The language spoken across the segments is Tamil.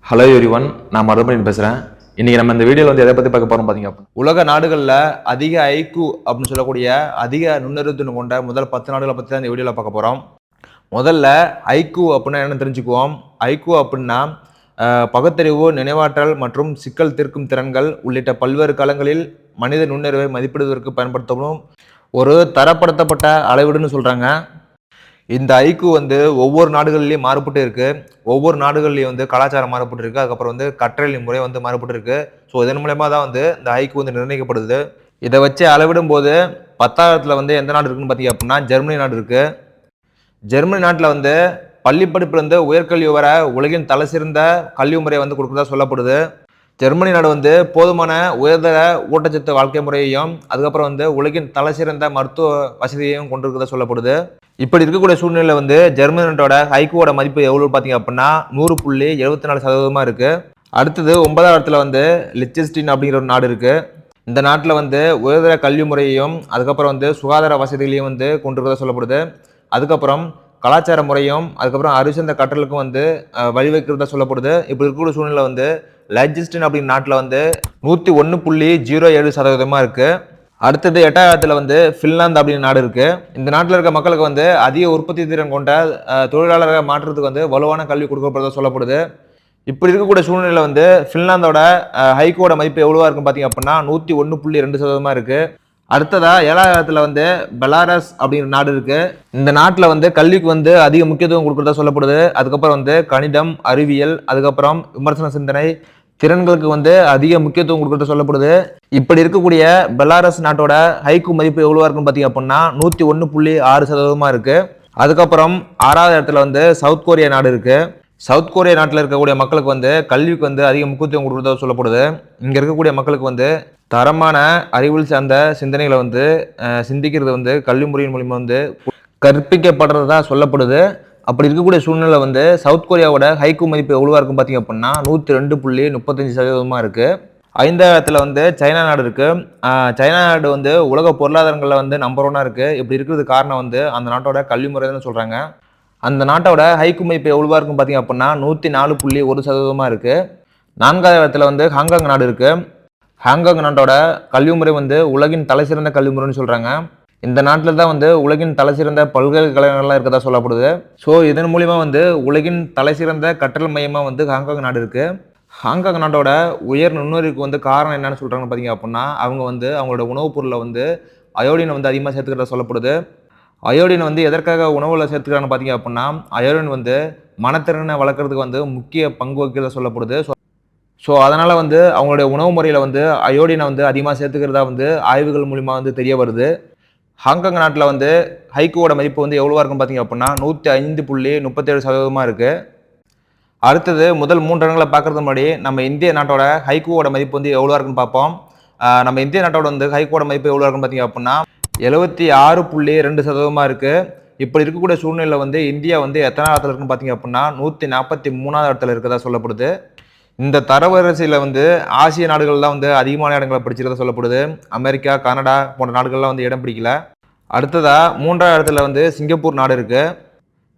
ஹலோ எவ்ரிவன், நான் மறுபடியும் பேசுகிறேன். இன்றைக்கி நம்ம இந்த வீடியோவில் எதை பற்றி பார்க்க போகிறோம் பார்த்தீங்க. உலக நாடுகளில் அதிக ஐக்யூ அப்படின்னு சொல்லக்கூடிய அதிக நுண்ணறிவுத்திறன் கொண்ட முதல் 10 நாடுகளை பற்றி தான் இந்த வீடியோவில் பார்க்க போகிறோம். முதல்ல ஐக்யூ அப்படின்னா என்ன தெரிஞ்சுக்குவோம். ஐக்யூ அப்படின்னா பகுத்தறிவு, நினைவாற்றல் மற்றும் சிக்கல் தீர்க்கும் திறன்கள் உள்ளிட்ட பல்வேறு காலங்களில் மனித நுண்ணறிவை மதிப்பிடுவதற்கு பயன்படுத்தப்படும் ஒரு தரப்படுத்தப்பட்ட அளவீடுன்னு சொல்கிறாங்க. இந்த ஐக்யூ ஒவ்வொரு நாடுகள்லையும் மாறுபட்டு இருக்கு. ஒவ்வொரு நாடுகள்லையும் கலாச்சாரம் மாறுபட்டு இருக்கு. அதுக்கப்புறம் கற்றல் முறை மாறுபட்டு இருக்கு. ஸோ இதன் மூலயமா தான் இந்த ஐக்யூ நிர்ணயிக்கப்படுது. இதை வச்சு அளவிடும் போது 10,000த்துல எந்த நாடு இருக்குன்னு பார்த்தீங்க அப்படின்னா ஜெர்மனி நாடு இருக்கு. ஜெர்மனி நாட்டில் பள்ளி படிப்புல உயர்கல்வி வர உலகின் தலை சிறந்த கல்வி முறையை கொடுக்குறதா சொல்லப்படுது. ஜெர்மனி நாடு போதுமான உயர்தர ஊட்டச்சத்து வாழ்க்கை முறையையும் அதுக்கப்புறம் உலகின் தலை சிறந்த மருத்துவ வசதியையும் கொண்டிருக்கிறதா சொல்லப்படுது. இப்படி இருக்கக்கூடிய சூழ்நிலை ஜெர்மனி நாட்டோட ஐக்யூவோட மதிப்பு எவ்வளவு பார்த்தீங்க அப்படின்னா 100.74% இருக்கு. அடுத்தது 9வது இடத்துல லிச்சன்ஸ்டைன் அப்படிங்கிற ஒரு நாடு இருக்கு. இந்த நாட்டில் உயர்தர கல்வி முறையையும் அதுக்கப்புறம் சுகாதார வசதிகளையும் கொண்டிருக்கிறதா சொல்லப்படுது. அதுக்கப்புறம் கலாச்சார முறையும் அதுக்கப்புறம் அறிவுசார்ந்த கற்றலுக்கும் வழிவகுக்கிறதா சொல்லப்படுது. இப்படி இருக்கக்கூடிய சூழ்நிலை லிச்சன்ஸ்டைன் அப்படிங்கிற நாட்டில் 101.07% இருக்கு. அடுத்தது 8வது இடத்துல ஃபின்லாந்து அப்படின்னு நாடு இருக்கு. இந்த நாட்டில் இருக்க மக்களுக்கு அதிக உற்பத்தி திறன் கொண்ட தொழிலாளர்களை மாற்றுறதுக்கு வலுவான கல்வி கொடுக்கப்படுறதா சொல்லப்படுது. இப்படி இருக்கக்கூடிய சூழ்நிலை ஃபின்லாந்தோட ஐக்யூவோட மதிப்பு எவ்வளவா இருக்குன்னு பார்த்தீங்க அப்படின்னா 101.2% இருக்கு. அடுத்ததா 7வது இடத்துல பெலாரஸ் அப்படிங்கிற நாடு இருக்கு. இந்த நாட்டில் கல்விக்கு அதிக முக்கியத்துவம் கொடுக்கறதா சொல்லப்படுது. அதுக்கப்புறம் கணிதம், அறிவியல், அதுக்கப்புறம் விமர்சன சிந்தனை திறன்களுக்கு அதிக முக்கியத்துவம் கொடுக்கறது சொல்லப்படுது. இப்படி இருக்கக்கூடிய பெலாரஸ் நாட்டோட ஐக்யூ மதிப்பு எவ்வளவா இருக்குன்னு பார்த்தீங்க அப்படின்னா 101.6% இருக்கு. அதுக்கப்புறம் 6வது இடத்துல சவுத் கொரியா நாடு இருக்கு. சவுத் கொரியா நாட்டில் இருக்கக்கூடிய மக்களுக்கு கல்விக்கு அதிக முக்கியத்துவம் கொடுக்கறதா சொல்லப்படுது. இங்க இருக்கக்கூடிய மக்களுக்கு தரமான அறிவியல் சார்ந்த சிந்தனைகளை சிந்திக்கிறது கல்வி முறையின் மூலியமா கற்பிக்கப்படுறதா சொல்லப்படுது. அப்படி இருக்கக்கூடிய சூழ்நிலை சவுத் கொரியாவோட ஐக்யூ மதிப்பு எவ்வளவா இருக்கும் பார்த்தீங்க அப்படின்னா 102.35% இருக்கு. 5வது இடத்துல சைனா நாடு இருக்கு. சைனா நாடு உலக பொருளாதாரங்களில் நம்பர் 1 இருக்கு. இப்படி இருக்கிறது காரணம் அந்த நாட்டோட கல்வி முறை சொல்றாங்க. அந்த நாட்டோட ஐக்யூ மதிப்பு எவ்வளவா இருக்கும் பார்த்தீங்க அப்படின்னா 104.1% இருக்கு. 4வது இடத்துல ஹாங்காங் நாடு இருக்கு. ஹாங்காங் நாட்டோட கல்வி முறை உலகின் தலை சிறந்த கல்வி முறைன்னு சொல்றாங்க. இந்த நாட்டில் தான் உலகின் தலை சிறந்த பல்கலைக்கழகங்கள்லாம் இருக்கதா சொல்லப்படுது. ஸோ இதன் மூலிமா உலகின் தலை சிறந்த கற்றல் மையமாக ஹாங்காங் நாடு இருக்கு. ஹாங்காங் நாட்டோட உயர் நுண்ணறிவுக்கு காரணம் என்னன்னு சொல்றாங்கன்னு பார்த்தீங்க அப்படின்னா அவங்க அவங்களோட உணவுப் பொருளில் அயோடின் அதிகமாக சேர்த்துக்கிறதா சொல்லப்படுது. அயோடின் எதற்காக உணவுல சேர்த்துக்கிறான்னு பார்த்தீங்க அப்படின்னா அயோடின் மனத்திறனை வளர்க்குறதுக்கு முக்கிய பங்கு வகிக்கிறதா சொல்லப்படுது. ஸோ அதனால் அவங்களுடைய உணவு முறையில் அயோடினை அதிகமாக சேர்த்துக்கிறதா ஆய்வுகள் மூலிமா தெரிய வருது. ஹாங்காங் நாட்டில் ஐக்யூவோட மதிப்பு எவ்வளவா இருக்குன்னு பார்த்தீங்க அப்படின்னா 105.37% இருக்கு. அடுத்தது முதல் 3 இடங்களை பார்க்கறது முன்னாடி நம்ம இந்திய நாட்டோட ஐக்யூவோட மதிப்பு எவ்வளவா இருக்குன்னு பார்ப்போம். நம்ம இந்திய நாட்டோட ஐக்யூவோட மதிப்பு எவ்வளவா இருக்குன்னு பார்த்தீங்க அப்படின்னா 76.2% இருக்கு. இப்படி இருக்கக்கூடிய சூழ்நிலை இந்தியா எத்தனை இடத்துல இருக்குன்னு பார்த்தீங்க அப்படின்னா 143வது இடத்துல இருக்கிறதா சொல்லப்படுது. இந்த தரவரிசையில் ஆசிய நாடுகள் தான் அதிகமான இடங்களை பிடிச்சிருக்கதா சொல்லப்படுது. அமெரிக்கா, கனடா போன்ற நாடுகள்லாம் இடம் பிடிக்கல. அடுத்ததா 3வது இடத்துல சிங்கப்பூர் நாடு இருக்கு.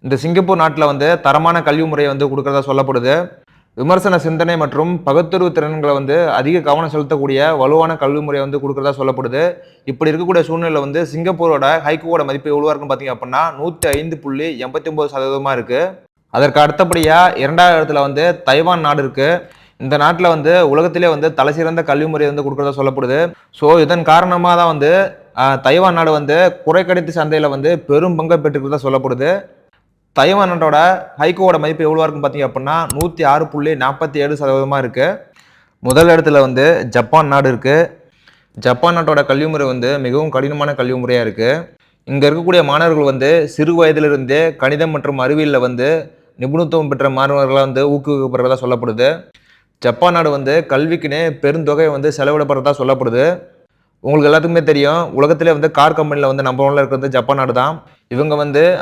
இந்த சிங்கப்பூர் நாட்டில் தரமான கல்வி முறையை கொடுக்கறதா சொல்லப்படுது. விமர்சன சிந்தனை மற்றும் பகுத்தறிவு திறன்களை அதிக கவனம் செலுத்தக்கூடிய வலுவான கல்வி முறையை கொடுக்கறதா சொல்லப்படுது. இப்படி இருக்கக்கூடிய சூழ்நிலை சிங்கப்பூரோட ஐக்யூவோட மதிப்பு எவ்வளவா இருக்குன்னு பார்த்தீங்க அப்படின்னா 105.89% இருக்கு. அதற்கு அடுத்தபடியா 2வது இடத்துல தைவான் நாடு இருக்கு. இந்த நாட்டில் உலகத்திலே தலை சிறந்த கல்வி முறையை கொடுக்கறதா சொல்லப்படுது. ஸோ இதன் காரணமாக தான் தைவான் நாடு குறைக்கடத்தி சந்தையில் பெரும் பங்கை பெற்றுக்கிறதா சொல்லப்படுது. தைவான் நாட்டோட ஐக்யூவோட மதிப்பு எவ்வளவா இருக்குன்னு பார்த்தீங்க அப்படின்னா 106.47% இருக்கு. முதல் இடத்துல ஜப்பான் நாடு இருக்கு. ஜப்பான் நாட்டோட கல்வி முறை மிகவும் கடினமான கல்வி முறையாக இருக்கு. இங்கே இருக்கக்கூடிய மாணவர்கள் சிறு வயதிலிருந்தே கணிதம் மற்றும் அறிவியலில் நிபுணத்துவம் பெற்ற மாணவர்களாக ஊக்குவிக்கப்படுறதா சொல்லப்படுது. ஜப்பான் நாடு கல்விக்குன்னே பெருந்தொகை செலவிடப்படுறதா சொல்லப்படுது. உங்களுக்கு எல்லாத்துக்குமே தெரியும், உலகத்திலே கார் கம்பெனியில் நம்பர் 1ல இருக்கிறது ஜப்பான் நாடு தான். இவங்க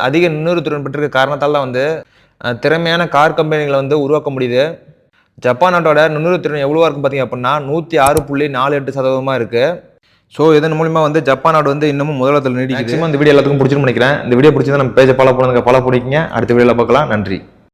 அதிக நுண்ணறிவுத்திறன் பெற்றிருக்க காரணத்தால் தான் திறமையான கார் கம்பெனிகளை உருவாக்க முடியுது. ஜப்பான் நாட்டோட நுண்ணறிவுத்திறன் எவ்வளவா இருக்குன்னு பார்த்தீங்க அப்படின்னா 106.48% இருக்கு. ஸோ இதன் மூலிமா ஜப்பான் நாடு இன்னமும் முதலிடத்தில் நீடிக்குது. இந்த வீடியோ எல்லாத்துக்கும் பிடிச்சிருன்னு நினைக்கிறேன். இந்த வீடியோ பிடிச்சிருந்தா நம்ம பேஜை ஃபாலோ பண்ணுங்க, ஃபாலோ பண்ணிக்கங்க. அடுத்த வீடியோவில் பார்க்கலாம். நன்றி.